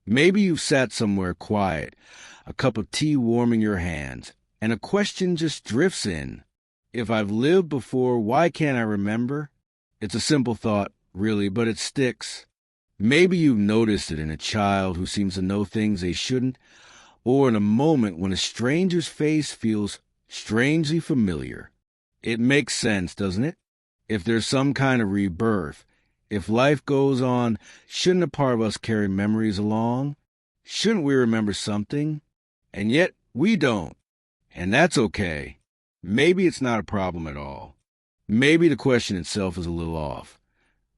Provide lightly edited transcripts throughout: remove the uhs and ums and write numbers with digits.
Maybe you've sat somewhere quiet, a cup of tea warming your hands, and a question just drifts in. If I've lived before, why can't I remember? It's a simple thought, really, but it sticks. Maybe you've noticed it in a child who seems to know things they shouldn't, or in a moment when a stranger's face feels strangely familiar. It makes sense, doesn't it? If there's some kind of rebirth, if life goes on, shouldn't a part of us carry memories along? Shouldn't we remember something? And yet, we don't. And that's okay. Maybe it's not a problem at all. Maybe the question itself is a little off,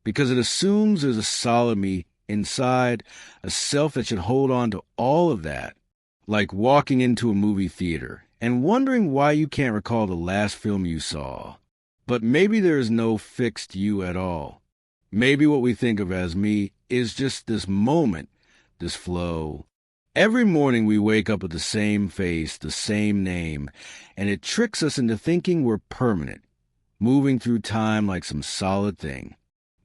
because it assumes there's a solid me inside, a self that should hold on to all of that, like walking into a movie theater and wondering why you can't recall the last film you saw. But maybe there is no fixed you at all. Maybe what we think of as me is just this moment, this flow. Every morning we wake up with the same face, the same name, and it tricks us into thinking we're permanent, moving through time like some solid thing.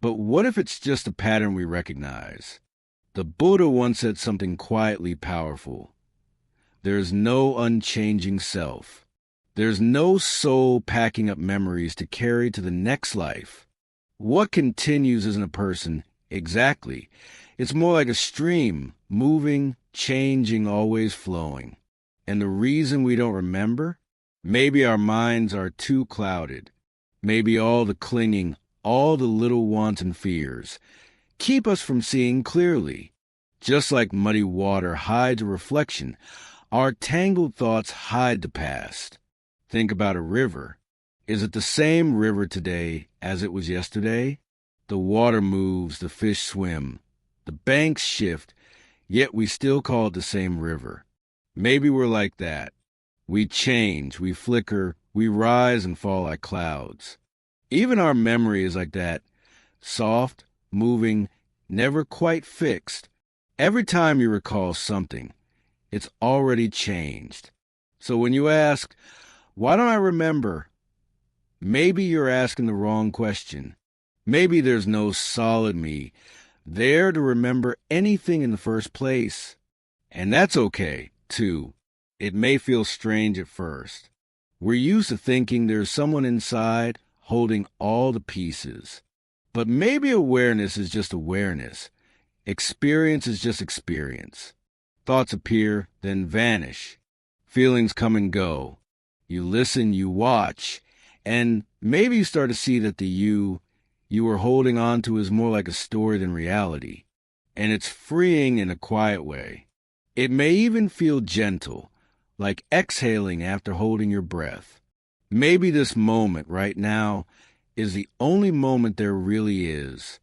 But what if it's just a pattern we recognize? The Buddha once said something quietly powerful. There's no unchanging self. There's no soul packing up memories to carry to the next life. What continues isn't a person, exactly. It's more like a stream, moving, changing, always flowing. And the reason we don't remember? Maybe our minds are too clouded. Maybe all the clinging, all the little wants and fears keep us from seeing clearly. Just like muddy water hides a reflection, our tangled thoughts hide the past. Think about a river. Is it the same river today as it was yesterday? The water moves, the fish swim, the banks shift, yet we still call it the same river. Maybe we're like that. We change, we flicker, we rise and fall like clouds. Even our memory is like that, soft, moving, never quite fixed. Every time you recall something, it's already changed. So when you ask, why don't I remember? Maybe you're asking the wrong question. Maybe there's no solid me there to remember anything in the first place. And that's okay, too. It may feel strange at first. We're used to thinking there's someone inside holding all the pieces. But maybe awareness is just awareness. Experience is just experience. Thoughts appear, then vanish. Feelings come and go. You listen, you watch, and maybe you start to see that the you were holding on to is more like a story than reality. And it's freeing in a quiet way. It may even feel gentle, like exhaling after holding your breath. Maybe this moment right now is the only moment there really is.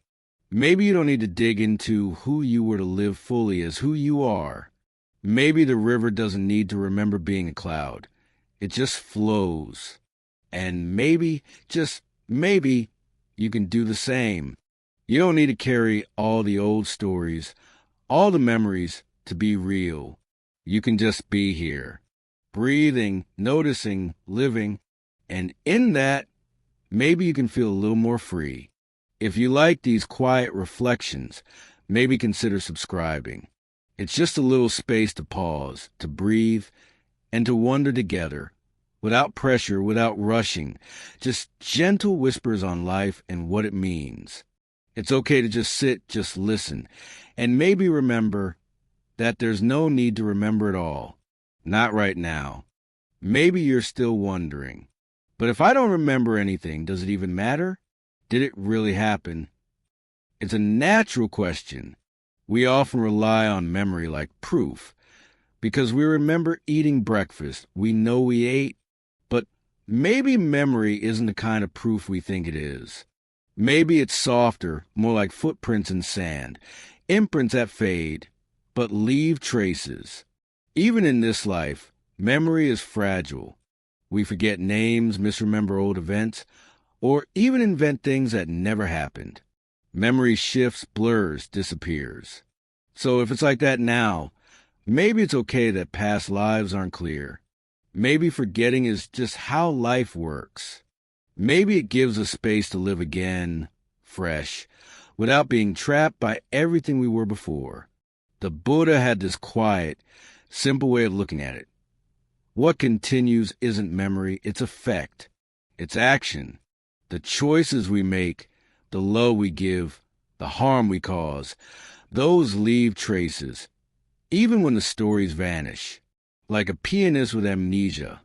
Maybe you don't need to dig into who you were to live fully as who you are. Maybe the river doesn't need to remember being a cloud. It just flows. And maybe, just maybe, you can do the same. You don't need to carry all the old stories, all the memories to be real. You can just be here, breathing, noticing, living, and in that, maybe you can feel a little more free. If you like these quiet reflections, maybe consider subscribing. It's just a little space to pause, to breathe, and to wonder together, without pressure, without rushing, just gentle whispers on life and what it means. It's okay to just sit, just listen, and maybe remember that there's no need to remember it all. Not right now. Maybe you're still wondering. But if I don't remember anything, does it even matter? Did it really happen? It's a natural question. We often rely on memory like proof, because we remember eating breakfast, we know we ate, but maybe memory isn't the kind of proof we think it is. Maybe it's softer, more like footprints in sand, imprints that fade, but leave traces. Even in this life, memory is fragile. We forget names, misremember old events, or even invent things that never happened. Memory shifts, blurs, disappears. So if it's like that now, maybe it's okay that past lives aren't clear. Maybe forgetting is just how life works. Maybe it gives us space to live again, fresh, without being trapped by everything we were before. The Buddha had this quiet, simple way of looking at it. What continues isn't memory, it's effect. It's action. The choices we make, the love we give, the harm we cause, those leave traces, even when the stories vanish. Like a pianist with amnesia.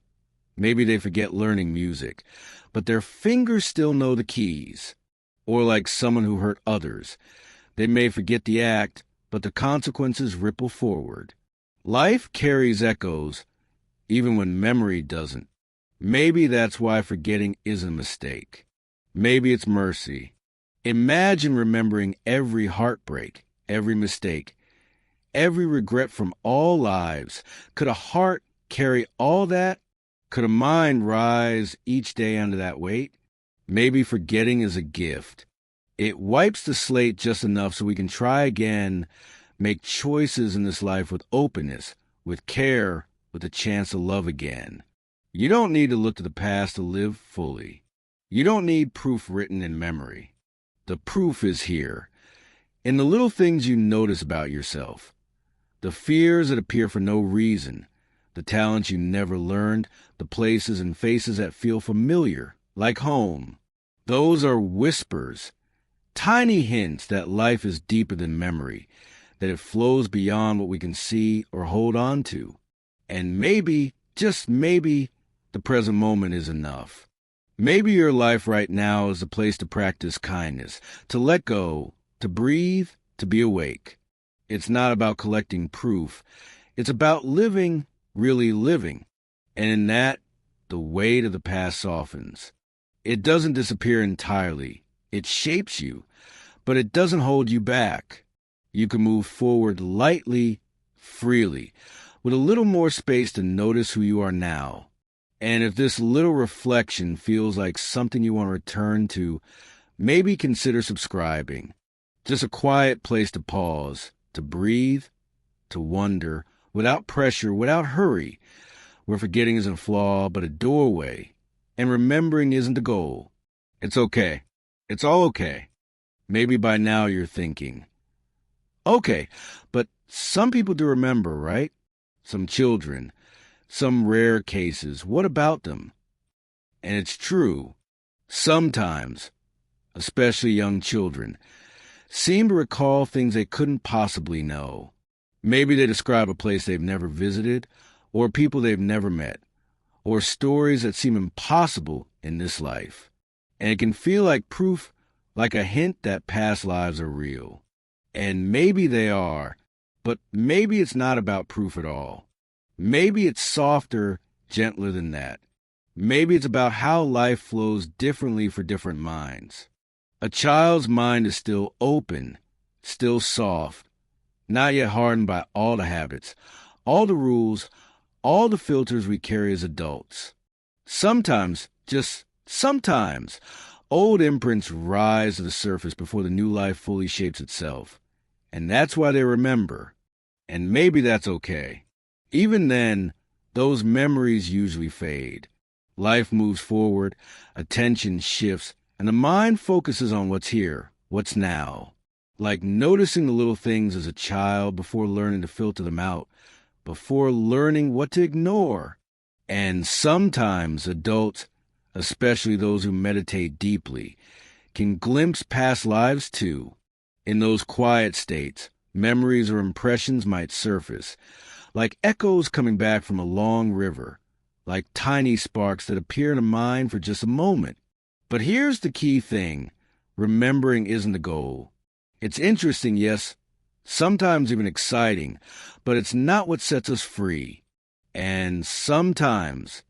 Maybe they forget learning music, but their fingers still know the keys. Or like someone who hurt others. They may forget the act, but the consequences ripple forward. Life carries echoes, even when memory doesn't. Maybe that's why forgetting isn't a mistake. Maybe it's mercy. Imagine remembering every heartbreak, every mistake, every regret from all lives. Could a heart carry all that? Could a mind rise each day under that weight? Maybe forgetting is a gift. It wipes the slate just enough so we can try again, make choices in this life with openness, with care, with a chance to love again. You don't need to look to the past to live fully. You don't need proof written in memory. The proof is here, in the little things you notice about yourself, the fears that appear for no reason, the talents you never learned, the places and faces that feel familiar, like home. Those are whispers, tiny hints that life is deeper than memory, that it flows beyond what we can see or hold on to. And maybe, just maybe, the present moment is enough. Maybe your life right now is a place to practice kindness, to let go, to breathe, to be awake. It's not about collecting proof. It's about living, really living. And in that, the weight of the past softens. It doesn't disappear entirely. It shapes you, but it doesn't hold you back. You can move forward lightly, freely, with a little more space to notice who you are now. And if this little reflection feels like something you want to return to, maybe consider subscribing. Just a quiet place to pause, to breathe, to wonder, without pressure, without hurry, where forgetting isn't a flaw, but a doorway, and remembering isn't the goal. It's okay. It's all okay. Maybe by now you're thinking, okay, but some people do remember, right? Some children. Some rare cases, what about them? And it's true. Sometimes, especially young children, seem to recall things they couldn't possibly know. Maybe they describe a place they've never visited, or people they've never met, or stories that seem impossible in this life. And it can feel like proof, like a hint that past lives are real. And maybe they are, but maybe it's not about proof at all. Maybe it's softer, gentler than that. Maybe it's about how life flows differently for different minds. A child's mind is still open, still soft, not yet hardened by all the habits, all the rules, all the filters we carry as adults. Sometimes, just sometimes, old imprints rise to the surface before the new life fully shapes itself. And that's why they remember. And maybe that's okay. Even then, those memories usually fade. Life moves forward, attention shifts, and the mind focuses on what's here, what's now. Like noticing the little things as a child before learning to filter them out, before learning what to ignore. And sometimes adults, especially those who meditate deeply, can glimpse past lives too. In those quiet states, memories or impressions might surface, like echoes coming back from a long river, like tiny sparks that appear in a mind for just a moment. But here's the key thing. Remembering isn't the goal. It's interesting, yes, sometimes even exciting, but it's not what sets us free. And sometimes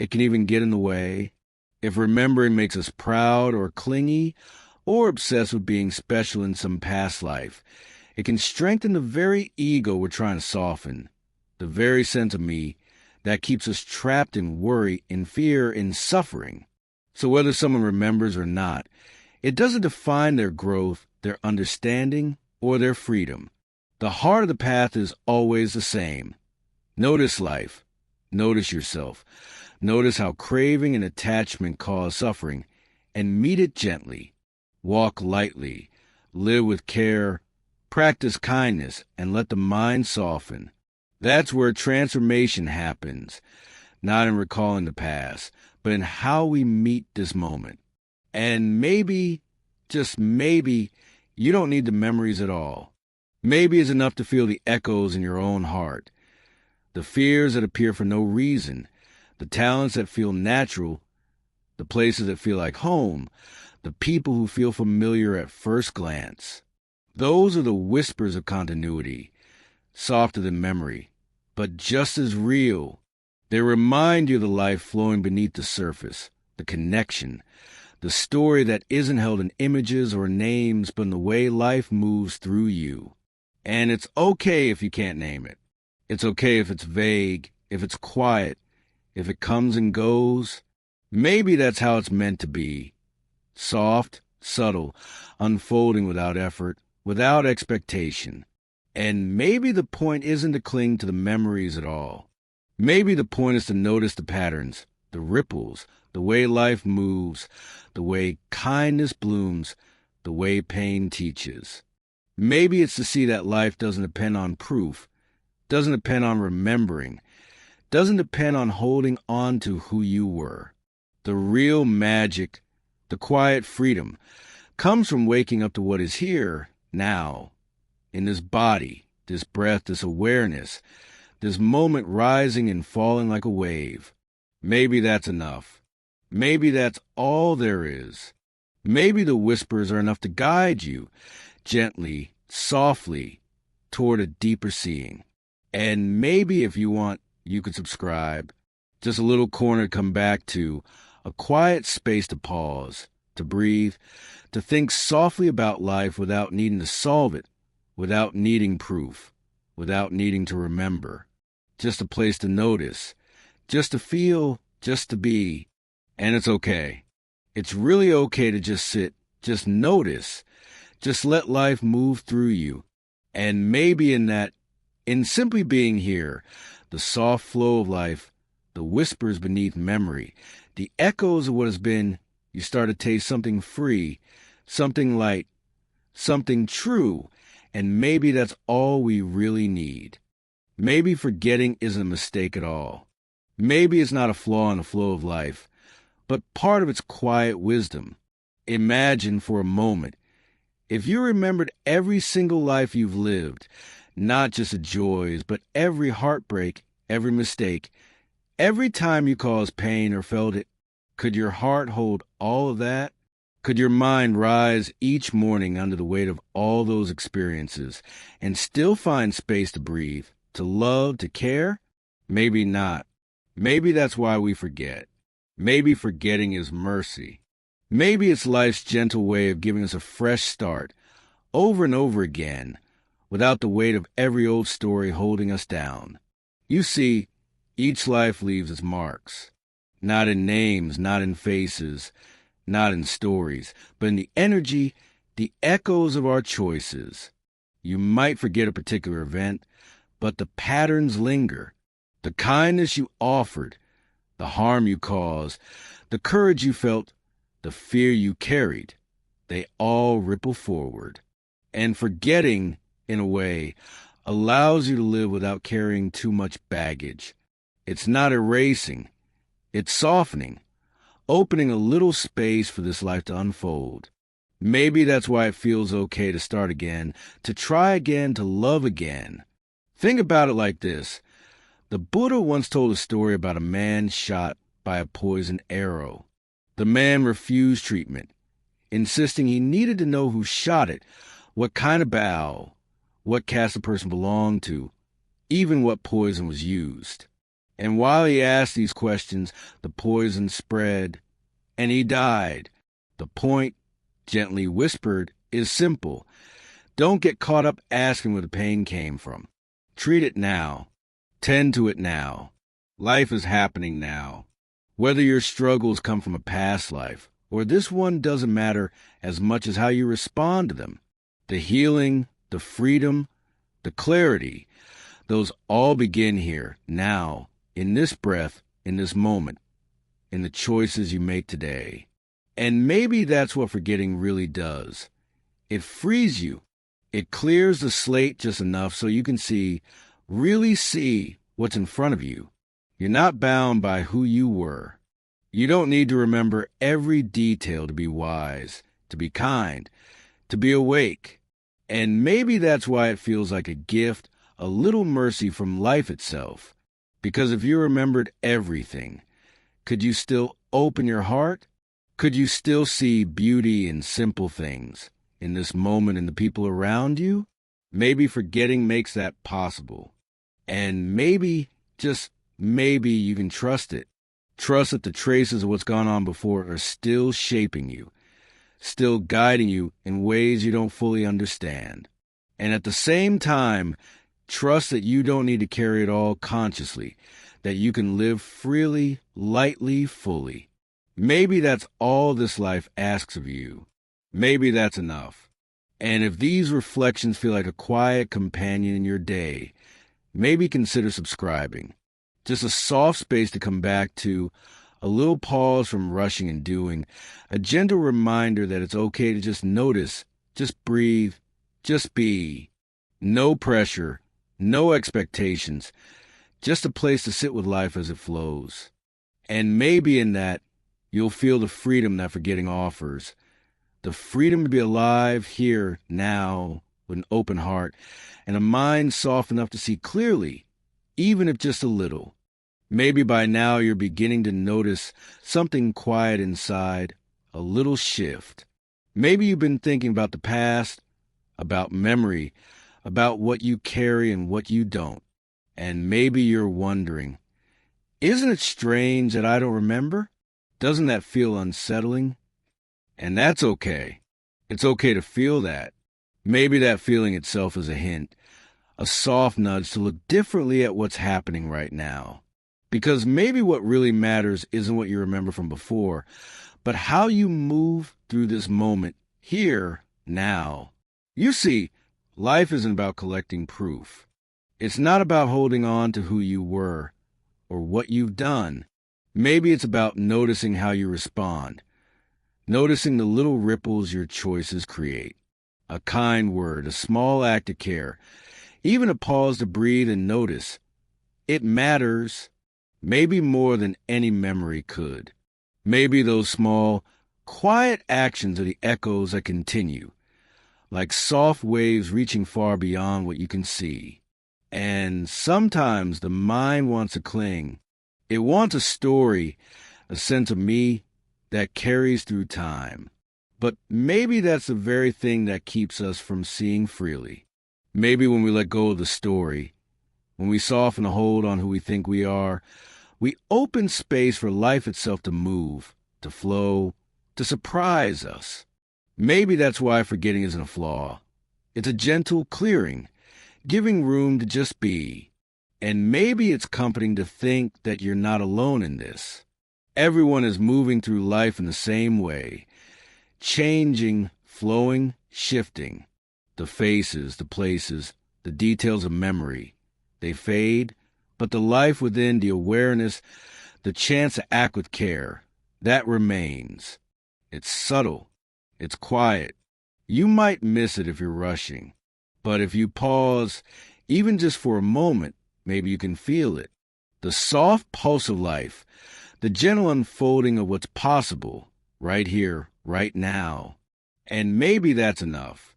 it can even get in the way. If remembering makes us proud or clingy or obsessed with being special in some past life, it can strengthen the very ego we're trying to soften. The very sense of me that keeps us trapped in worry, in fear, in suffering. So whether someone remembers or not, it doesn't define their growth, their understanding, or their freedom. The heart of the path is always the same. Notice life. Notice yourself. Notice how craving and attachment cause suffering, and meet it gently. Walk lightly. Live with care. Practice kindness and let the mind soften. That's where transformation happens, not in recalling the past, but in how we meet this moment. And maybe, just maybe, you don't need the memories at all. Maybe it's enough to feel the echoes in your own heart, the fears that appear for no reason, the talents that feel natural, the places that feel like home, the people who feel familiar at first glance. Those are the whispers of continuity, softer than memory, but just as real. They remind you of the life flowing beneath the surface, the connection, the story that isn't held in images or names, but in the way life moves through you. And it's okay if you can't name it. It's okay if it's vague, if it's quiet, if it comes and goes. Maybe that's how it's meant to be. Soft, subtle, unfolding without effort, without expectation. And maybe the point isn't to cling to the memories at all. Maybe the point is to notice the patterns, the ripples, the way life moves, the way kindness blooms, the way pain teaches. Maybe it's to see that life doesn't depend on proof, doesn't depend on remembering, doesn't depend on holding on to who you were. The real magic, the quiet freedom, comes from waking up to what is here, now, in this body, this breath, this awareness, this moment rising and falling like a wave. Maybe that's enough. Maybe that's all there is. Maybe the whispers are enough to guide you, gently, softly, toward a deeper seeing. And maybe if you want, you could subscribe. Just a little corner to come back to, a quiet space to pause, to breathe, to think softly about life without needing to solve it, without needing proof, without needing to remember. Just a place to notice, just to feel, just to be. And it's okay. It's really okay to just sit, just notice, just let life move through you. And maybe in simply being here, the soft flow of life, the whispers beneath memory, the echoes of what has been, you start to taste something free, something light, something true, and maybe that's all we really need. Maybe forgetting isn't a mistake at all. Maybe it's not a flaw in the flow of life, but part of its quiet wisdom. Imagine for a moment, if you remembered every single life you've lived, not just the joys, but every heartbreak, every mistake, every time you caused pain or felt it, could your heart hold all of that? Could your mind rise each morning under the weight of all those experiences and still find space to breathe, to love, to care? Maybe not. Maybe that's why we forget. Maybe forgetting is mercy. Maybe it's life's gentle way of giving us a fresh start, over and over again, without the weight of every old story holding us down. You see, each life leaves its marks, not in names, not in faces, not in stories, but in the energy, the echoes of our choices. You might forget a particular event, but the patterns linger. The kindness you offered, the harm you caused, the courage you felt, the fear you carried, they all ripple forward. And forgetting, in a way, allows you to live without carrying too much baggage. It's not erasing, it's softening, opening a little space for this life to unfold. Maybe that's why it feels okay to start again, to try again, to love again. Think about it like this. The Buddha once told a story about a man shot by a poisoned arrow. The man refused treatment, insisting he needed to know who shot it, what kind of bow, what caste the person belonged to, even what poison was used. And while he asked these questions, the poison spread, and he died. The point, gently whispered, is simple. Don't get caught up asking where the pain came from. Treat it now. Tend to it now. Life is happening now. Whether your struggles come from a past life or this one doesn't matter as much as how you respond to them. The healing, the freedom, the clarity, those all begin here, now, in this breath, in this moment, in the choices you make today. And maybe that's what forgetting really does. It frees you. It clears the slate just enough so you can really see what's in front of you. You're not bound by who you were. You don't need to remember every detail to be wise, to be kind, to be awake. And maybe that's why it feels like a gift, a little mercy from life itself. Because if you remembered everything, could you still open your heart? Could you still see beauty in simple things, in this moment and the people around you? Maybe forgetting makes that possible. And maybe, just maybe, you can trust it. Trust that the traces of what's gone on before are still shaping you, still guiding you in ways you don't fully understand. And at the same time, trust that you don't need to carry it all consciously, that you can live freely, lightly, fully. Maybe that's all this life asks of you. Maybe that's enough. And if these reflections feel like a quiet companion in your day, maybe consider subscribing. Just a soft space to come back to, a little pause from rushing and doing, a gentle reminder that it's okay to just notice, just breathe, just be. No pressure, no expectations, just a place to sit with life as it flows. And maybe in that, you'll feel the freedom that forgetting offers, the freedom to be alive here, now, with an open heart, and a mind soft enough to see clearly, even if just a little. Maybe by now you're beginning to notice something quiet inside, a little shift. Maybe you've been thinking about the past, about memory, about what you carry and what you don't. And maybe you're wondering, isn't it strange that I don't remember? Doesn't that feel unsettling? And that's okay. It's okay to feel that. Maybe that feeling itself is a hint, a soft nudge to look differently at what's happening right now. Because maybe what really matters isn't what you remember from before, but how you move through this moment, here, now. You see, life isn't about collecting proof. It's not about holding on to who you were or what you've done. Maybe it's about noticing how you respond, noticing the little ripples your choices create. A kind word, a small act of care, even a pause to breathe and notice. It matters. Maybe more than any memory could. Maybe those small, quiet actions are the echoes that continue, like soft waves reaching far beyond what you can see. And sometimes the mind wants to cling. It wants a story, a sense of me that carries through time. But maybe that's the very thing that keeps us from seeing freely. Maybe when we let go of the story, when we soften the hold on who we think we are, we open space for life itself to move, to flow, to surprise us. Maybe that's why forgetting isn't a flaw. It's a gentle clearing, giving room to just be. And maybe it's comforting to think that you're not alone in this. Everyone is moving through life in the same way, changing, flowing, shifting. The faces, the places, the details of memory, they fade, but the life within, the awareness, the chance to act with care, that remains. It's subtle. It's quiet. You might miss it if you're rushing. But if you pause, even just for a moment, maybe you can feel it. The soft pulse of life, the gentle unfolding of what's possible, right here, right now. And maybe that's enough.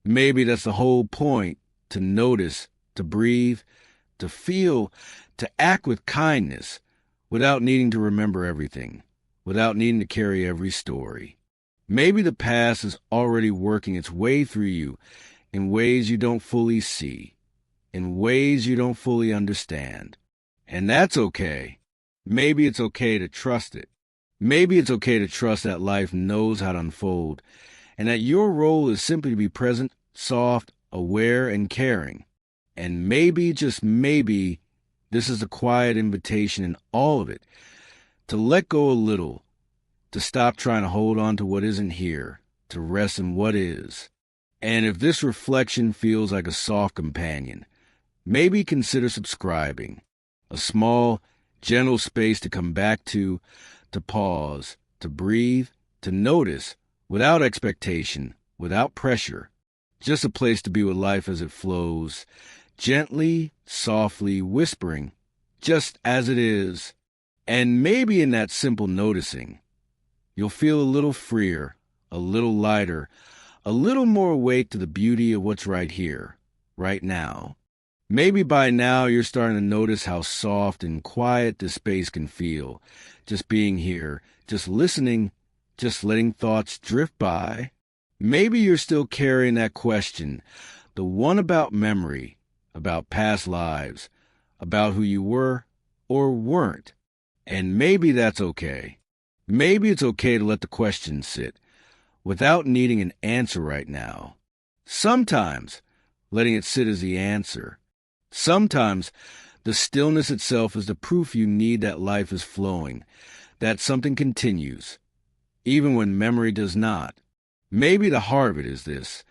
Maybe that's the whole point, to notice, to breathe, to feel, to act with kindness, without needing to remember everything, without needing to carry every story. Maybe the past is already working its way through you in ways you don't fully see, in ways you don't fully understand. And that's okay. Maybe it's okay to trust it. Maybe it's okay to trust that life knows how to unfold, and that your role is simply to be present, soft, aware, and caring. And maybe, just maybe, this is a quiet invitation in all of it, to let go a little, to stop trying to hold on to what isn't here, to rest in what is. And if this reflection feels like a soft companion, maybe consider subscribing. A small, gentle space to come back to pause, to breathe, to notice, without expectation, without pressure. Just a place to be with life as it flows, gently, softly, whispering, just as it is. And maybe in that simple noticing, you'll feel a little freer, a little lighter, a little more awake to the beauty of what's right here, right now. Maybe by now you're starting to notice how soft and quiet this space can feel. Just being here, just listening, just letting thoughts drift by. Maybe you're still carrying that question, the one about memory, about past lives, about who you were or weren't. And maybe that's okay. Maybe it's okay to let the question sit, without needing an answer right now. Sometimes letting it sit is the answer. Sometimes the stillness itself is the proof you need that life is flowing, that something continues, even when memory does not. Maybe the heart of it is this.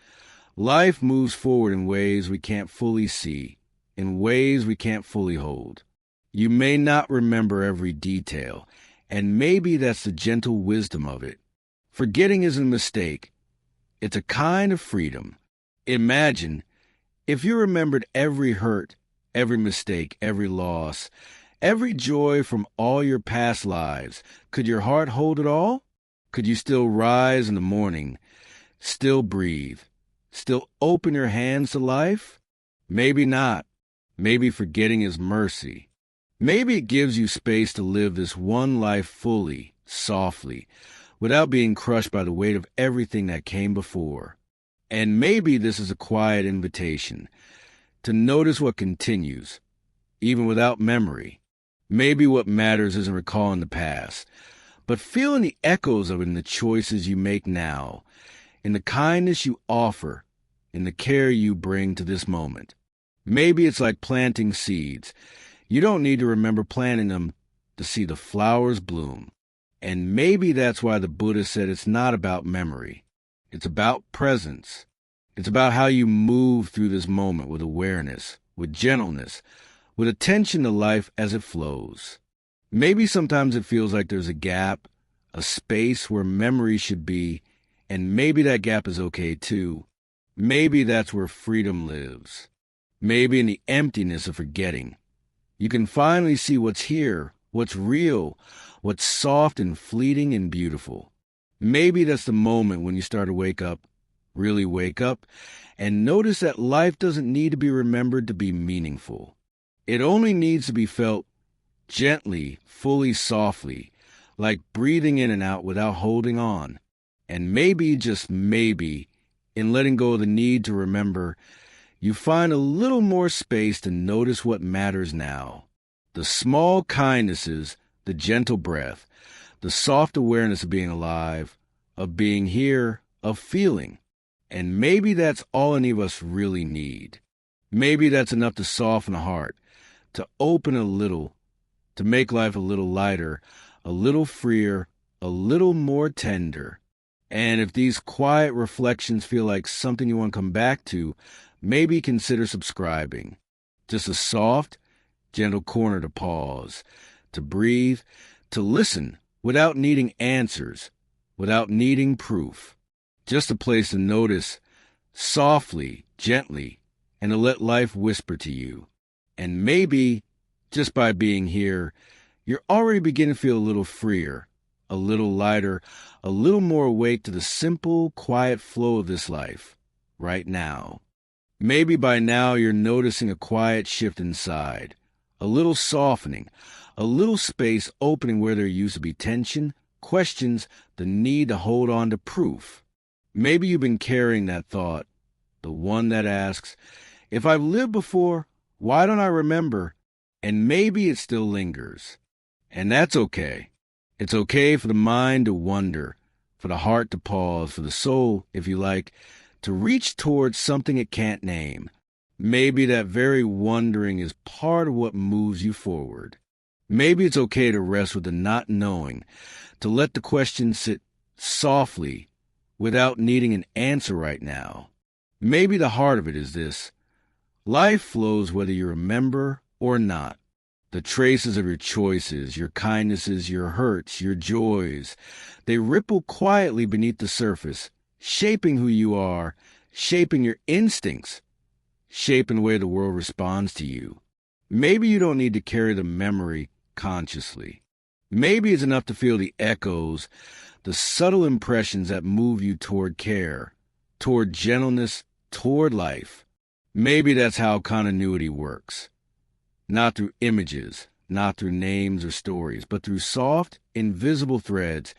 Life moves forward in ways we can't fully see, in ways we can't fully hold. You may not remember every detail, and maybe that's the gentle wisdom of it. Forgetting isn't a mistake. It's a kind of freedom. Imagine if you remembered every hurt, every mistake, every loss, every joy from all your past lives. Could your heart hold it all? Could you still rise in the morning, still breathe, still open your hands to life? Maybe not. Maybe forgetting is mercy. Maybe it gives you space to live this one life fully, softly, without being crushed by the weight of everything that came before. And maybe this is a quiet invitation to notice what continues, even without memory. Maybe what matters isn't recalling the past, but feeling the echoes of it in the choices you make now, in the kindness you offer, in the care you bring to this moment. Maybe it's like planting seeds. You don't need to remember planting them to see the flowers bloom. And maybe that's why the Buddha said it's not about memory. It's about presence. It's about how you move through this moment with awareness, with gentleness, with attention to life as it flows. Maybe sometimes it feels like there's a gap, a space where memory should be, and maybe that gap is okay too. Maybe that's where freedom lives. Maybe in the emptiness of forgetting, you can finally see what's here, what's real, what's soft and fleeting and beautiful. Maybe that's the moment when you start to wake up, really wake up, and notice that life doesn't need to be remembered to be meaningful. It only needs to be felt gently, fully, softly, like breathing in and out without holding on. And maybe, just maybe, in letting go of the need to remember, you find a little more space to notice what matters now. The small kindnesses, the gentle breath, the soft awareness of being alive, of being here, of feeling. And maybe that's all any of us really need. Maybe that's enough to soften a heart, to open a little, to make life a little lighter, a little freer, a little more tender. And if these quiet reflections feel like something you want to come back to, maybe consider subscribing. Just a soft, gentle corner to pause, to breathe, to listen without needing answers, without needing proof. Just a place to notice softly, gently, and to let life whisper to you. And maybe, just by being here, you're already beginning to feel a little freer, a little lighter, a little more awake to the simple, quiet flow of this life, right now. Maybe by now you're noticing a quiet shift inside, a little softening, a little space opening where there used to be tension, questions, the need to hold on to proof. Maybe you've been carrying that thought, the one that asks, if I've lived before, why don't I remember? And maybe it still lingers. And that's okay. It's okay for the mind to wonder, for the heart to pause, for the soul, if you like, to reach towards something it can't name. Maybe that very wondering is part of what moves you forward. Maybe it's okay to rest with the not knowing, to let the question sit softly without needing an answer right now. Maybe the heart of it is this. Life flows whether you remember or not. The traces of your choices, your kindnesses, your hurts, your joys, they ripple quietly beneath the surface, shaping who you are, shaping your instincts, shaping the way the world responds to you. Maybe you don't need to carry the memory consciously. Maybe it's enough to feel the echoes, the subtle impressions that move you toward care, toward gentleness, toward life. Maybe that's how continuity works. Not through images, not through names or stories, but through soft, invisible threads,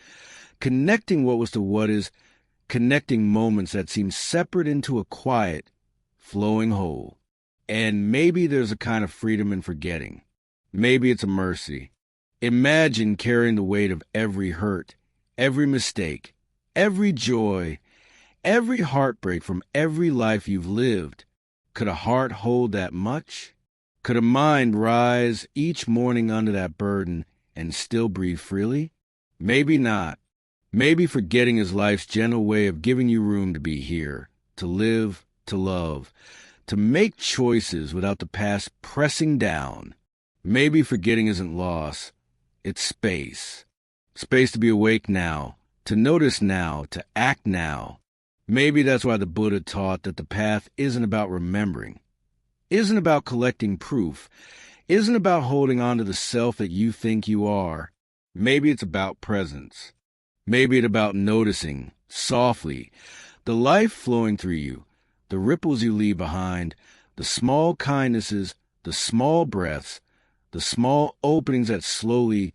connecting what was to what is, connecting moments that seem separate into a quiet, flowing whole. And maybe there's a kind of freedom in forgetting. Maybe it's a mercy. Imagine carrying the weight of every hurt, every mistake, every joy, every heartbreak from every life you've lived. Could a heart hold that much? Could a mind rise each morning under that burden and still breathe freely? Maybe not. Maybe forgetting is life's gentle way of giving you room to be here, to live, to love, to make choices without the past pressing down. Maybe forgetting isn't loss. It's space. Space to be awake now, to notice now, to act now. Maybe that's why the Buddha taught that the path isn't about remembering, isn't about collecting proof, isn't about holding on to the self that you think you are. Maybe it's about presence. Maybe it's about noticing, softly, the life flowing through you, the ripples you leave behind, the small kindnesses, the small breaths, the small openings that slowly,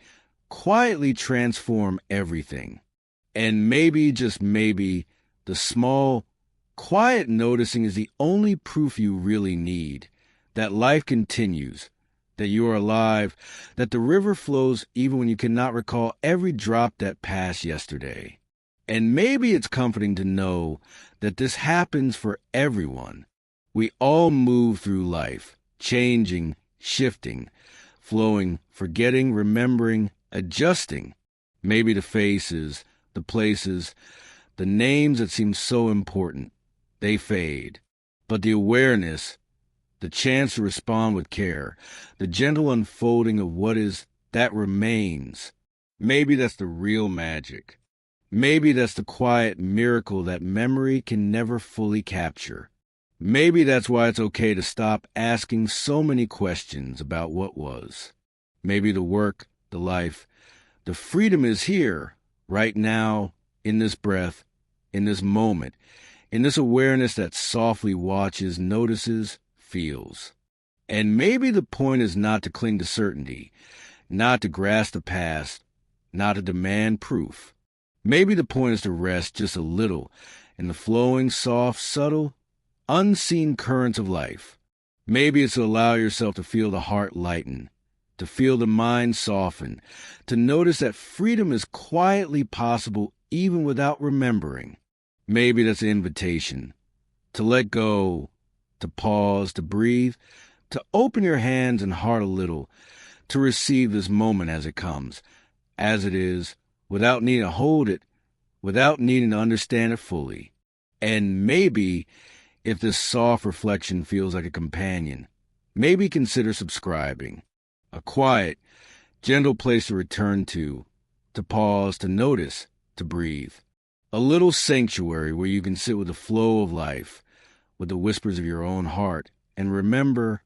quietly transform everything. And maybe, just maybe, the small, quiet noticing is the only proof you really need, that life continues, that you are alive, that the river flows even when you cannot recall every drop that passed yesterday. And maybe it's comforting to know that this happens for everyone. We all move through life, changing, shifting, flowing, forgetting, remembering, adjusting. Maybe the faces, the places, the names that seem so important, they fade. But the awareness, the chance to respond with care, the gentle unfolding of what is, that remains. Maybe that's the real magic. Maybe that's the quiet miracle that memory can never fully capture. Maybe that's why it's okay to stop asking so many questions about what was. Maybe the work, the life, the freedom is here, right now, in this breath, in this moment, in this awareness that softly watches, notices, feels. And maybe the point is not to cling to certainty, not to grasp the past, not to demand proof. Maybe the point is to rest just a little in the flowing, soft, subtle, unseen currents of life. Maybe it's to allow yourself to feel the heart lighten, to feel the mind soften, to notice that freedom is quietly possible even without remembering. Maybe that's an invitation to let go, to pause, to breathe, to open your hands and heart a little, to receive this moment as it comes, as it is, without needing to hold it, without needing to understand it fully. And maybe, if this soft reflection feels like a companion, maybe consider subscribing. A quiet, gentle place to return to pause, to notice, to breathe. A little sanctuary where you can sit with the flow of life, with the whispers of your own heart, and remember,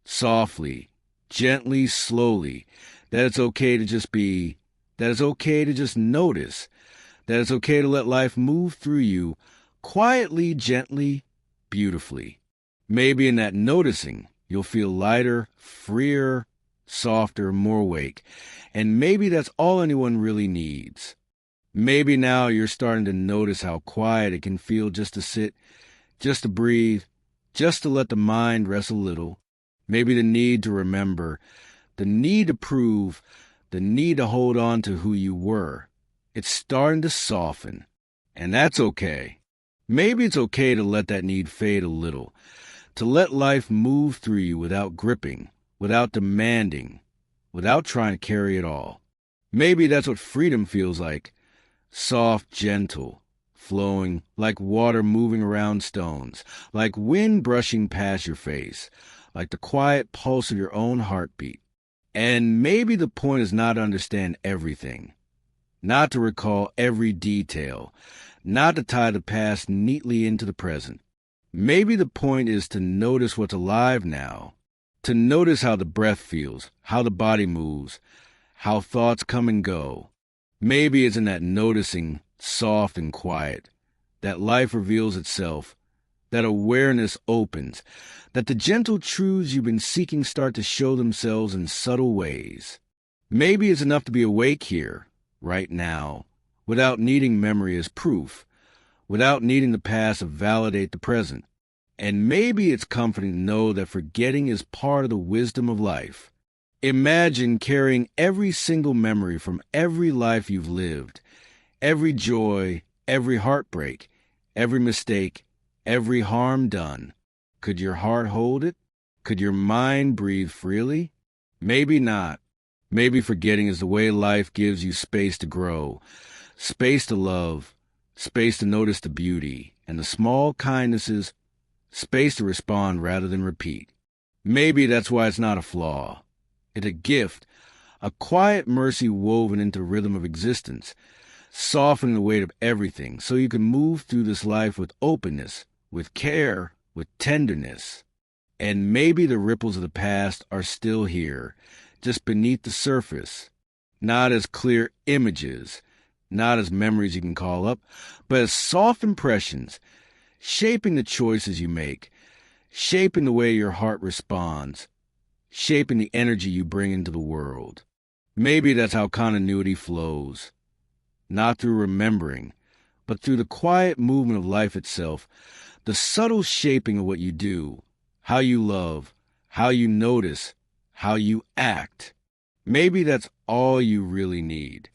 softly, gently, slowly, that it's okay to just be, that it's okay to just notice, that it's okay to let life move through you, quietly, gently, beautifully. Maybe in that noticing, you'll feel lighter, freer, softer, more awake. And maybe that's all anyone really needs. Maybe now you're starting to notice how quiet it can feel just to sit, just to breathe, just to let the mind rest a little. Maybe the need to remember, the need to prove, the need to hold on to who you were. It's starting to soften. And that's okay. Maybe it's okay to let that need fade a little, to let life move through you without gripping, without demanding, without trying to carry it all. Maybe that's what freedom feels like. Soft, gentle, flowing, like water moving around stones, like wind brushing past your face, like the quiet pulse of your own heartbeat. And maybe the point is not to understand everything, not to recall every detail, not to tie the past neatly into the present, Maybe the point is to notice what's alive now, to notice how the breath feels, how the body moves, how thoughts come and go. Maybe it's in that noticing, soft and quiet, that life reveals itself, that awareness opens, that the gentle truths you've been seeking start to show themselves in subtle ways. Maybe it's enough to be awake here, right now, without needing memory as proof, without needing the past to validate the present. And maybe it's comforting to know that forgetting is part of the wisdom of life. Imagine carrying every single memory from every life you've lived, every joy, every heartbreak, every mistake, every harm done. Could your heart hold it? Could your mind breathe freely? Maybe not. Maybe forgetting is the way life gives you space to grow, space to love, space to notice the beauty and the small kindnesses, space to respond rather than repeat. Maybe that's why it's not a flaw. It's a gift, a quiet mercy woven into the rhythm of existence, softening the weight of everything so you can move through this life with openness, with care, with tenderness. And maybe the ripples of the past are still here, just beneath the surface, not as clear images, not as memories you can call up, but as soft impressions, shaping the choices you make, shaping the way your heart responds, shaping the energy you bring into the world. Maybe that's how continuity flows, not through remembering, but through the quiet movement of life itself, the subtle shaping of what you do, how you love, how you notice, how you act. Maybe that's all you really need.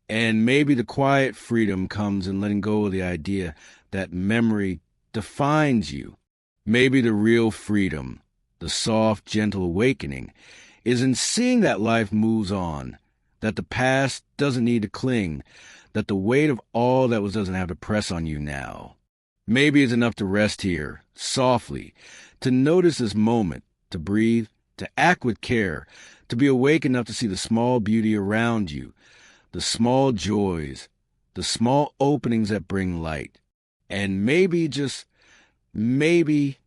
And maybe the quiet freedom comes in letting go of the idea that memory defines you. Maybe the real freedom, the soft, gentle awakening, is in seeing that life moves on, that the past doesn't need to cling, that the weight of all that was doesn't have to press on you now. Maybe it's enough to rest here, softly, to notice this moment, to breathe, to act with care, to be awake enough to see the small beauty around you, the small joys, the small openings that bring light. And maybe, just maybe,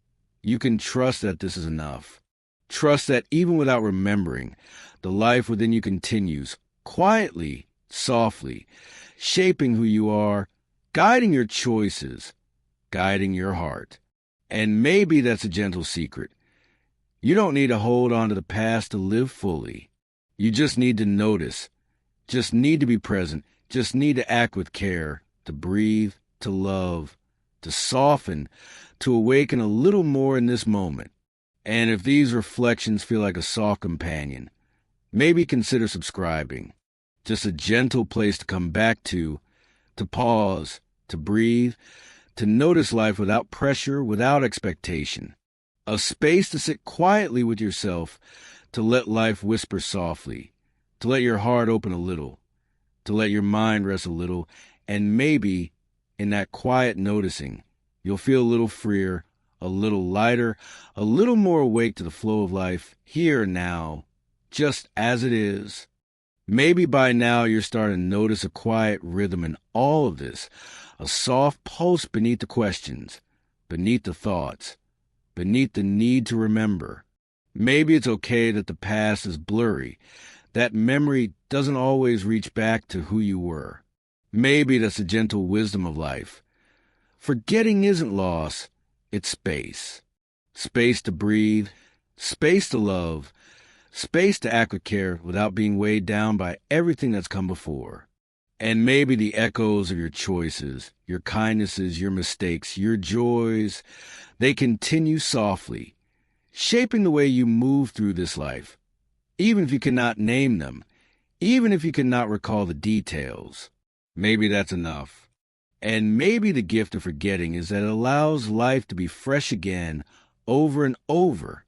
you can trust that this is enough. Trust that even without remembering, the life within you continues, quietly, softly, shaping who you are, guiding your choices, guiding your heart. And maybe that's a gentle secret. You don't need to hold on to the past to live fully. You just need to notice, just need to be present, just need to act with care, to breathe, to love, to soften, to awaken a little more in this moment. And if these reflections feel like a soft companion, maybe consider subscribing. Just a gentle place to come back to pause, to breathe, to notice life without pressure, without expectation. A space to sit quietly with yourself, to let life whisper softly, to let your heart open a little, to let your mind rest a little, and maybe in that quiet noticing, you'll feel a little freer, a little lighter, a little more awake to the flow of life, here and now, just as it is. Maybe by now you're starting to notice a quiet rhythm in all of this, a soft pulse beneath the questions, beneath the thoughts, beneath the need to remember. Maybe it's okay that the past is blurry, that memory doesn't always reach back to who you were. Maybe that's the gentle wisdom of life. Forgetting isn't loss, it's space. Space to breathe, space to love, space to act with care without being weighed down by everything that's come before. And maybe the echoes of your choices, your kindnesses, your mistakes, your joys, they continue softly, shaping the way you move through this life, even if you cannot name them, even if you cannot recall the details. Maybe that's enough. And maybe the gift of forgetting is that it allows life to be fresh again, over and over.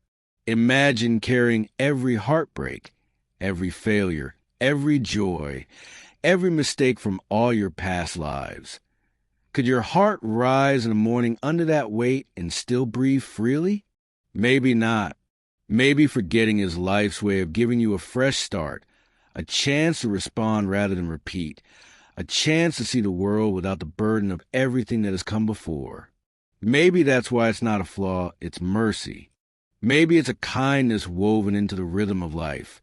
Imagine carrying every heartbreak, every failure, every joy, every mistake from all your past lives. Could your heart rise in the morning under that weight and still breathe freely? Maybe not. Maybe forgetting is life's way of giving you a fresh start, a chance to respond rather than repeat, a chance to see the world without the burden of everything that has come before. Maybe that's why it's not a flaw, it's mercy. Maybe it's a kindness woven into the rhythm of life,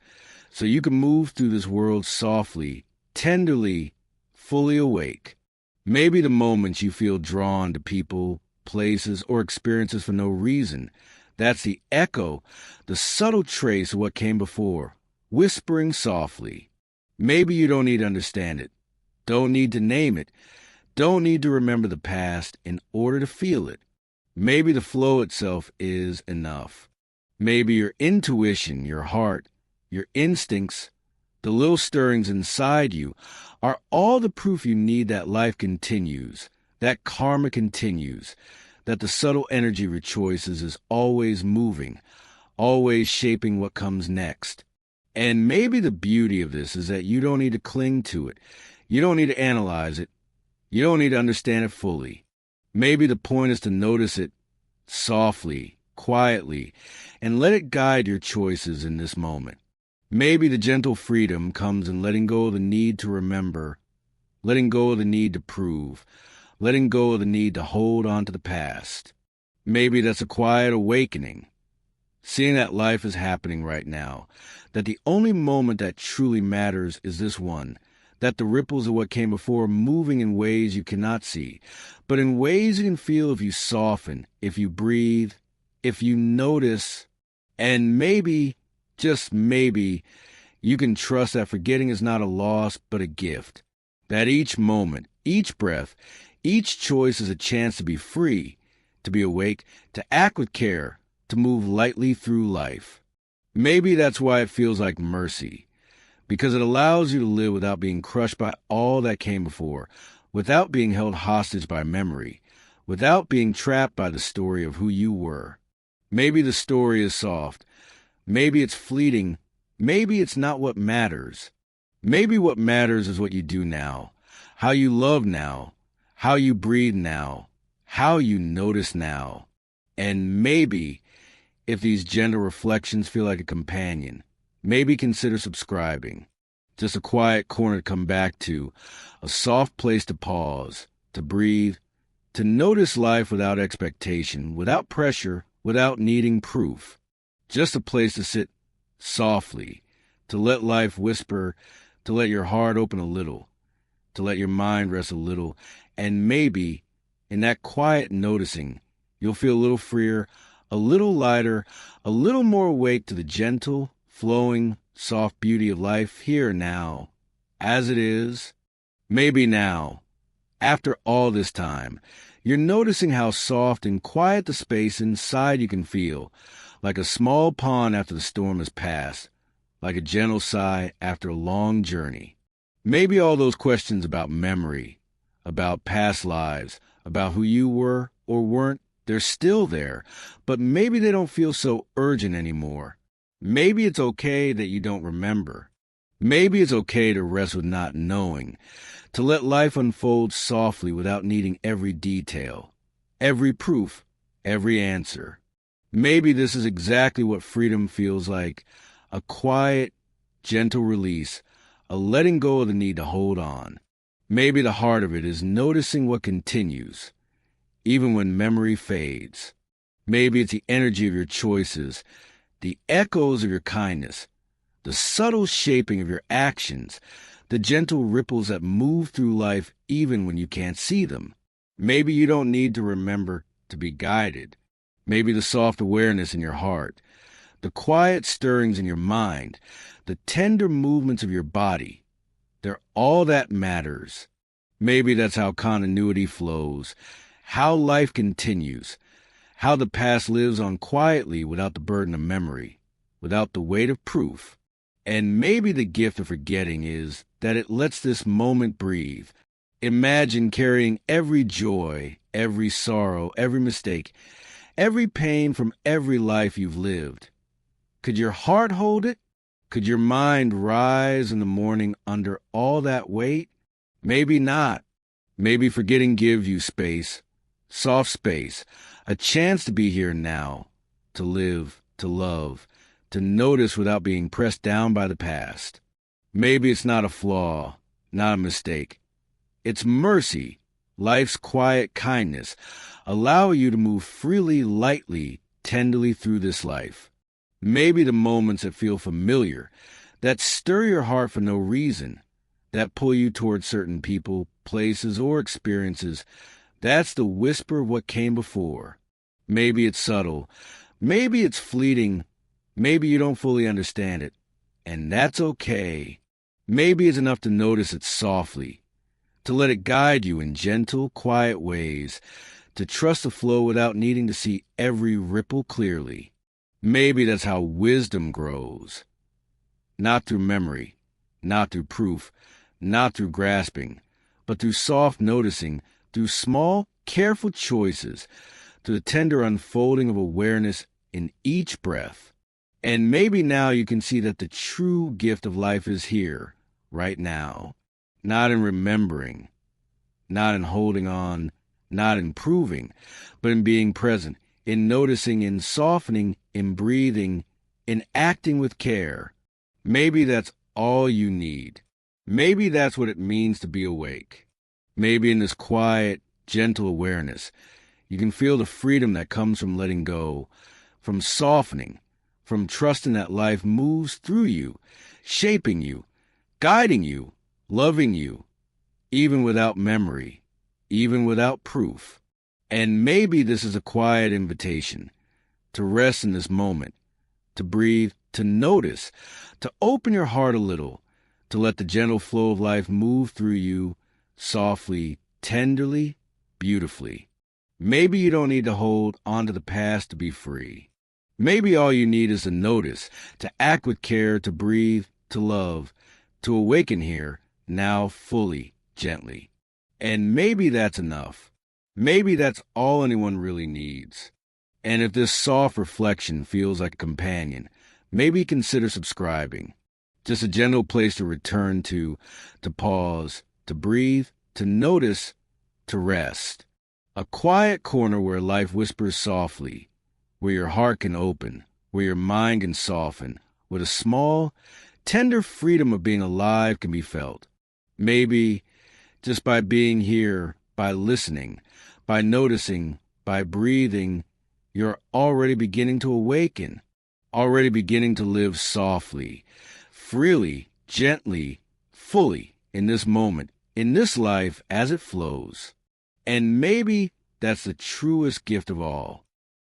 so you can move through this world softly, tenderly, fully awake. Maybe the moments you feel drawn to people, places, or experiences for no reason, that's the echo, the subtle trace of what came before, whispering softly. Maybe you don't need to understand it, don't need to name it, don't need to remember the past in order to feel it. Maybe the flow itself is enough. Maybe your intuition, your heart, your instincts, the little stirrings inside you are all the proof you need that life continues, that karma continues, that the subtle energy of your choices is always moving, always shaping what comes next. And maybe the beauty of this is that you don't need to cling to it. You don't need to analyze it. You don't need to understand it fully. Maybe the point is to notice it softly, quietly, and let it guide your choices in this moment. Maybe the gentle freedom comes in letting go of the need to remember, letting go of the need to prove, letting go of the need to hold on to the past. Maybe that's a quiet awakening, seeing that life is happening right now, that the only moment that truly matters is this one, that the ripples of what came before are moving in ways you cannot see, but in ways you can feel if you soften, if you breathe, if you notice, and maybe, just maybe, you can trust that forgetting is not a loss but a gift, that each moment, each breath, each choice is a chance to be free, to be awake, to act with care, to move lightly through life. Maybe that's why it feels like mercy, because it allows you to live without being crushed by all that came before, without being held hostage by memory, without being trapped by the story of who you were. Maybe the story is soft. Maybe it's fleeting. Maybe it's not what matters. Maybe what matters is what you do now, how you love now, how you breathe now, how you notice now. And maybe, if these gentle reflections feel like a companion, maybe consider subscribing. Just a quiet corner to come back to, a soft place to pause, to breathe, to notice life without expectation, without pressure, without needing proof. Just a place to sit softly, to let life whisper, to let your heart open a little, to let your mind rest a little, and maybe, in that quiet noticing, you'll feel a little freer, a little lighter, a little more awake to the gentle, flowing, soft beauty of life here and now, as it is. Maybe now, after all this time, you're noticing how soft and quiet the space inside you can feel, like a small pond after the storm has passed, like a gentle sigh after a long journey. Maybe all those questions about memory, about past lives, about who you were or weren't, they're still there, but maybe they don't feel so urgent anymore. Maybe it's okay that you don't remember. Maybe it's okay to rest with not knowing, to let life unfold softly without needing every detail, every proof, every answer. Maybe this is exactly what freedom feels like, a quiet, gentle release, a letting go of the need to hold on. Maybe the heart of it is noticing what continues, even when memory fades. Maybe it's the energy of your choices, the echoes of your kindness, the subtle shaping of your actions, the gentle ripples that move through life even when you can't see them. Maybe you don't need to remember to be guided. Maybe the soft awareness in your heart, the quiet stirrings in your mind, the tender movements of your body, they're all that matters. Maybe that's how continuity flows, how life continues, how the past lives on quietly without the burden of memory, without the weight of proof. And maybe the gift of forgetting is that it lets this moment breathe. Imagine carrying every joy, every sorrow, every mistake, every pain from every life you've lived. Could your heart hold it? Could your mind rise in the morning under all that weight? Maybe not. Maybe forgetting gives you space, soft space, a chance to be here now, to live, to love, to notice without being pressed down by the past. Maybe it's not a flaw, not a mistake. It's mercy, life's quiet kindness, allow you to move freely, lightly, tenderly through this life. Maybe the moments that feel familiar, that stir your heart for no reason, that pull you towards certain people, places, or experiences, that's the whisper of what came before. Maybe it's subtle, maybe it's fleeting, maybe you don't fully understand it, and that's okay. Maybe it's enough to notice it softly, to let it guide you in gentle, quiet ways, to trust the flow without needing to see every ripple clearly. Maybe that's how wisdom grows. Not through memory, not through proof, not through grasping, but through soft noticing, through small, careful choices, through the tender unfolding of awareness in each breath. And maybe now you can see that the true gift of life is here, right now. Not in remembering, not in holding on, not in proving, but in being present, in noticing, in softening, in breathing, in acting with care. Maybe that's all you need. Maybe that's what it means to be awake. Maybe in this quiet, gentle awareness, you can feel the freedom that comes from letting go, from softening, from trusting that life moves through you, shaping you, guiding you, loving you, even without memory, even without proof. And maybe this is a quiet invitation to rest in this moment, to breathe, to notice, to open your heart a little, to let the gentle flow of life move through you, softly, tenderly, beautifully. Maybe you don't need to hold on to the past to be free. Maybe all you need is to notice, to act with care, to breathe, to love, to awaken here, now fully, gently. And maybe that's enough. Maybe that's all anyone really needs. And if this soft reflection feels like a companion, maybe consider subscribing. Just a gentle place to return to pause, to breathe, to notice, to rest. A quiet corner where life whispers softly, where your heart can open, where your mind can soften, where the small, tender freedom of being alive can be felt. Maybe just by being here, by listening, by noticing, by breathing, you're already beginning to awaken, already beginning to live softly, freely, gently, fully in this moment, in this life as it flows. And maybe that's the truest gift of all.